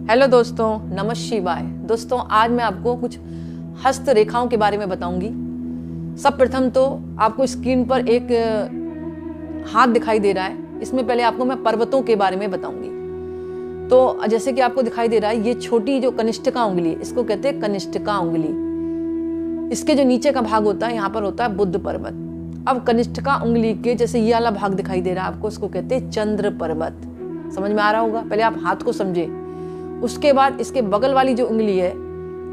Hello दोस्तों, नमः शिवाय। दोस्तों, आज मैं आपको कुछ हस्त रेखाओं के बारे में बताऊंगी। सब प्रथम तो आपको स्क्रीन पर एक हाथ दिखाई दे रहा है। इसमें पहले आपको मैं पर्वतों के बारे में बताऊंगी। तो जैसे कि आपको दिखाई दे रहा है, ये छोटी जो कनिष्ठिका उंगली, इसको कहते हैं कनिष्ठिका उंगली। इसके जो नीचे का भाग होता है, यहाँ पर होता है बुद्ध पर्वत। अब कनिष्ठिका उंगली के जैसे ये वाला भाग दिखाई दे रहा है आपको, इसको कहते हैं चंद्र पर्वत। समझ में आ रहा होगा? पहले आप हाथ को समझे। उसके बाद इसके बगल वाली जो उंगली है,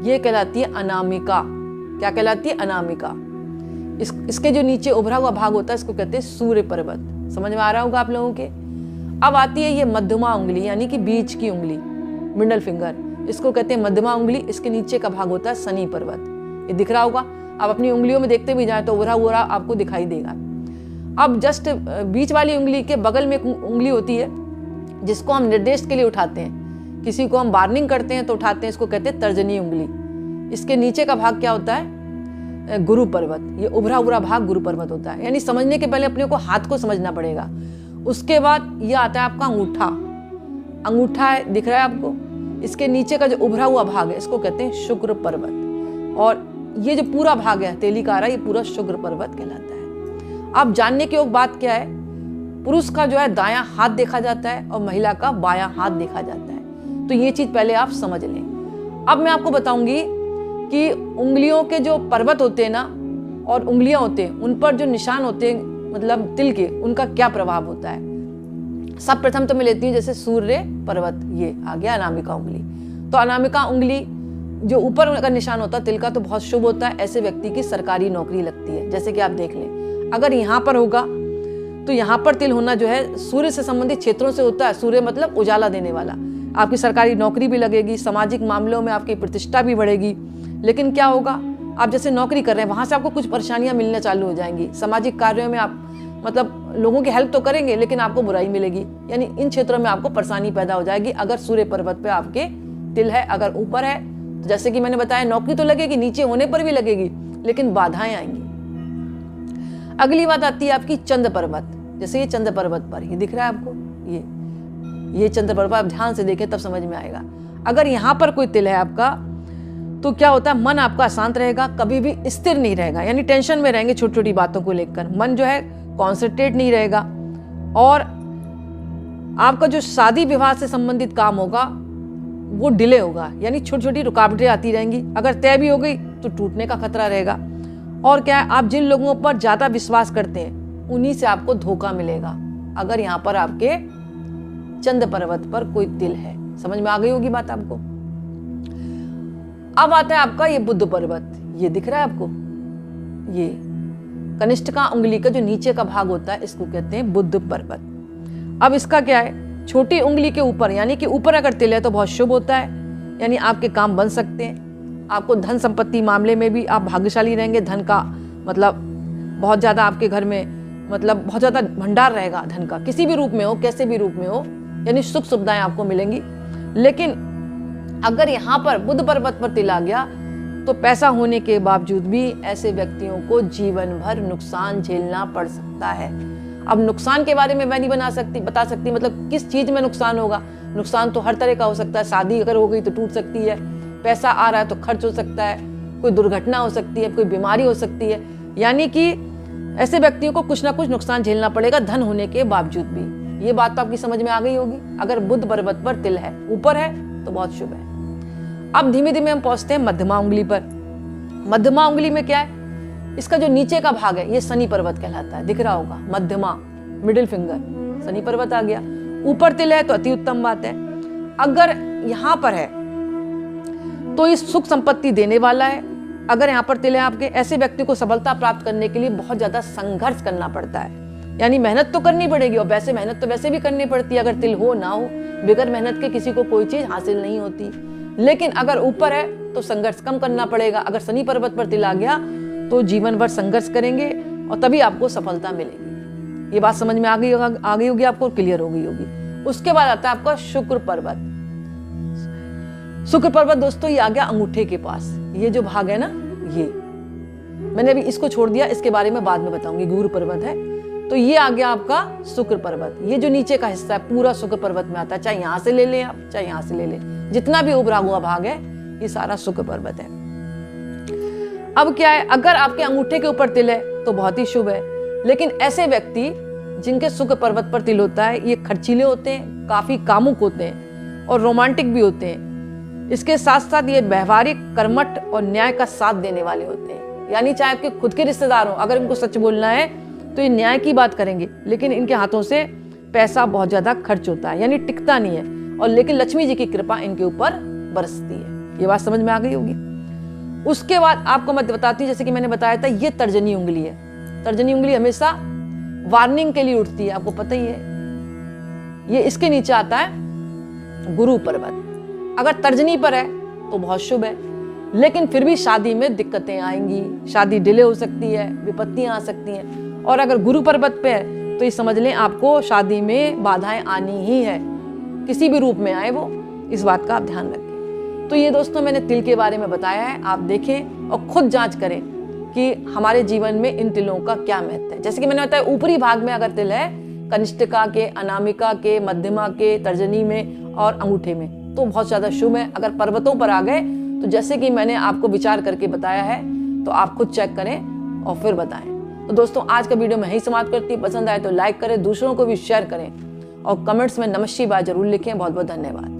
ये कहलाती है अनामिका। क्या कहलाती है? अनामिका। इसके जो नीचे उभरा हुआ भाग होता है, इसको कहते हैं सूर्य पर्वत। समझ में आ रहा होगा आप लोगों के? अब आती है ये मध्यमा उंगली, यानी कि बीच की उंगली, मिडल फिंगर। इसको कहते हैं मध्यमा उंगली। इसके नीचे का भाग होता है शनि पर्वत। ये दिख रहा होगा। आप अपनी उंगलियों में देखते भी जाए तो उभरा हुआ आपको दिखाई देगा। अब जस्ट बीच वाली उंगली के बगल में एक उंगली होती है, जिसको हम निर्देश के लिए उठाते हैं। किसी को हम वार्निंग करते हैं तो उठाते हैं, इसको कहते हैं तर्जनी उंगली। इसके नीचे का भाग क्या होता है? गुरु पर्वत। ये उभरा हुआ भाग गुरु पर्वत होता है। यानी समझने के पहले अपने को हाथ को समझना पड़ेगा। उसके बाद ये आता है आपका अंगूठा। अंगूठा है, दिख रहा है आपको? इसके नीचे का जो उभरा हुआ भाग है, इसको कहते हैं शुक्र पर्वत। और ये जो पूरा भाग है तेलिकारा, ये पूरा शुक्र पर्वत कहलाता है। अब जानने की एक बात क्या है, पुरुष का जो है दायां हाथ देखा जाता है और महिला का बायां हाथ देखा जाता है। तो ये चीज पहले आप समझ लें। अब मैं आपको बताऊंगी कि उंगलियों के जो पर्वत होते हैं ना, और उंगलियां होते हैं, उन पर जो निशान होते हैं, मतलब तिल के, उनका क्या प्रभाव होता है। सब प्रथम तो मैं लेती हूँ जैसे सूर्य पर्वत, ये आ गया अनामिका उंगली। तो अनामिका उंगली जो ऊपर का निशान होता है तिल का, तो बहुत शुभ होता है। ऐसे व्यक्ति की सरकारी नौकरी लगती है। जैसे कि आप देख लें, अगर यहाँ पर होगा तो यहाँ पर तिल होना जो है सूर्य से संबंधित क्षेत्रों से होता है। सूर्य मतलब उजाला देने वाला। आपकी सरकारी नौकरी भी लगेगी, सामाजिक मामलों में आपकी प्रतिष्ठा भी बढ़ेगी। लेकिन क्या होगा, आप जैसे नौकरी कर रहे हैं, वहां से आपको कुछ परेशानियां मिलना चालू हो जाएंगी। सामाजिक कार्यों में आप मतलब लोगों की हेल्प तो करेंगे, लेकिन आपको बुराई मिलेगी। यानी इन क्षेत्रों में आपको परेशानी पैदा हो जाएगी अगर सूर्य पर्वत पे आपके तिल है। अगर ऊपर है तो जैसे कि मैंने बताया, नौकरी तो लगेगी, नीचे होने पर भी लगेगी, लेकिन बाधाएं आएंगी। अगली बात आती है आपकी चंद्र पर्वत। जैसे ये चंद्र पर्वत पर, ये दिख रहा है आपको, ये चंद्र पर्वत, आप ध्यान से देखें तब समझ में आएगा। अगर यहाँ पर कोई तिल है आपका, तो क्या होता है, मन आपका अशांत रहेगा, कभी भी स्थिर नहीं रहेगा। यानी टेंशन में रहेंगे छोटी छोटी बातों को लेकर। मन जो है कॉन्सेंट्रेट नहीं रहेगा। और आपका जो शादी विवाह से संबंधित काम होगा वो डिले होगा। यानी छोटी छोटी रुकावटें आती रहेंगी। अगर तय भी हो गई तो टूटने का खतरा रहेगा। और क्या है, आप जिन लोगों पर ज्यादा विश्वास करते हैं उन्हीं से आपको धोखा मिलेगा, अगर यहाँ पर आपके चंद्र पर्वत पर कोई तिल है। समझ में आ गई होगी बात आपको। अब आता है आपका ये बुद्ध पर्वत। ये दिख रहा है आपको, ये कनिष्ठिका उंगली का जो नीचे का भाग होता है, इसको कहते हैं बुद्ध पर्वत। अब इसका क्या है, छोटी उंगली के ऊपर, यानी कि ऊपर अगर तिल है तो बहुत शुभ होता है। यानी आपके काम बन सकते हैं। आपको धन संपत्ति मामले में भी आप भाग्यशाली रहेंगे। धन का मतलब बहुत ज्यादा आपके घर में, मतलब बहुत ज्यादा भंडार रहेगा धन का, किसी भी रूप में हो, कैसे भी रूप में हो। यानी सुख सुविधाएं आपको मिलेंगी। लेकिन अगर यहाँ पर बुद्ध पर्वत पर तिल आ गया तो पैसा होने के बावजूद भी ऐसे व्यक्तियों को जीवन भर नुकसान झेलना पड़ सकता है। अब नुकसान के बारे में मैं नहीं बता सकती मतलब किस चीज में नुकसान होगा। नुकसान तो हर तरह का हो सकता है। शादी अगर हो गई तो टूट सकती है, पैसा आ रहा है तो खर्च हो सकता है, कोई दुर्घटना हो सकती है, कोई बीमारी हो सकती है। यानी कि ऐसे व्यक्तियों को कुछ ना कुछ नुकसान झेलना पड़ेगा धन होने के बावजूद भी। ये बात तो आपकी समझ में आ गई होगी। अगर बुद्ध पर्वत पर तिल है, ऊपर है, तो बहुत शुभ है। अब धीमे धीमे हम पहुंचते हैं मध्यमा उंगली पर। मध्यमा उंगली में क्या है, इसका जो नीचे का भाग है ये शनि पर्वत कहलाता है। दिख रहा होगा, मध्यमा, मिडिल फिंगर, शनि पर्वत आ गया। ऊपर तिल है तो अति उत्तम बात है। अगर यहाँ पर है तो ये सुख संपत्ति देने वाला है। अगर यहाँ पर तिल है आपके, ऐसे व्यक्ति को सफलता प्राप्त करने के लिए बहुत ज्यादा संघर्ष करना पड़ता है। यानी मेहनत तो करनी पड़ेगी, और वैसे मेहनत तो वैसे भी करनी पड़ती है। अगर तिल हो ना हो, बगैर मेहनत के किसी को कोई चीज हासिल नहीं होती। लेकिन अगर ऊपर है तो संघर्ष कम करना पड़ेगा। अगर शनि पर्वत पर तिल आ गया तो जीवन भर संघर्ष करेंगे और तभी आपको सफलता मिलेगी। ये बात समझ में आ गई होगी आपको, क्लियर हो गई होगी। उसके बाद आता है आपका शुक्र पर्वत। शुक्र पर्वत दोस्तों ये आ गया अंगूठे के पास। ये जो भाग है ना, ये मैंने अभी इसको छोड़ दिया, इसके बारे में बाद में बताऊंगी। गुरु पर्वत है, तो ये आ गया आपका शुक्र पर्वत। ये जो नीचे का हिस्सा है पूरा शुक्र पर्वत में आता है, चाहे यहाँ से ले लें आप, चाहे यहाँ से ले लें, जितना भी उभरा हुआ भाग है ये सारा शुक्र पर्वत है। अब क्या है, अगर आपके अंगूठे के ऊपर तिल है तो बहुत ही शुभ है, लेकिन ऐसे व्यक्ति जिनके शुक्र पर्वत पर तिल होता है ये खर्चीले होते हैं, काफी कामुक होते हैं और रोमांटिक भी होते हैं। इसके साथ साथ ये व्यवहारिक, कर्मठ और न्याय का साथ देने वाले होते हैं। यानी चाहे आपके खुद के रिश्तेदार हो, अगर इनको सच बोलना है तो ये न्याय की बात करेंगे, लेकिन इनके हाथों से पैसा बहुत ज्यादा खर्च होता है, यानी टिकता नहीं है। और लेकिन लक्ष्मी जी की कृपा इनके ऊपर बरसती है। ये बात समझ में आ गई होगी। उसके बाद आपको मैं बताती हूँ, जैसे कि मैंने बताया था, ये तर्जनी उंगली है। तर्जनी उंगली हमेशा वार्निंग के लिए उठती है, आपको पता ही है। ये इसके नीचे आता है गुरु पर्वत। अगर तर्जनी पर है तो बहुत शुभ है, लेकिन फिर भी शादी में दिक्कतें आएंगी, शादी डिले हो सकती है, विपत्तियां आ सकती हैं। और अगर गुरु पर्वत पे है तो ये समझ लें आपको शादी में बाधाएं आनी ही है, किसी भी रूप में आए वो, इस बात का आप ध्यान रखें। तो ये दोस्तों मैंने तिल के बारे में बताया है, आप देखें और खुद जांच करें कि हमारे जीवन में इन तिलों का क्या महत्व है। जैसे कि मैंने बताया, ऊपरी भाग में अगर तिल है, कनिष्ठिका के, अनामिका के, मध्यमा के, तर्जनी में और अंगूठे में, तो बहुत ज्यादा शुभ है। अगर पर्वतों पर आ गए तो जैसे कि मैंने आपको विचार करके बताया है, तो आप खुद चेक करें और फिर बताएं। तो दोस्तों आज का वीडियो मैं यही समाप्त करती हूँ। पसंद आए तो लाइक करें, दूसरों को भी शेयर करें और कमेंट्स में नमः शिवाय जरूर लिखें। बहुत बहुत धन्यवाद।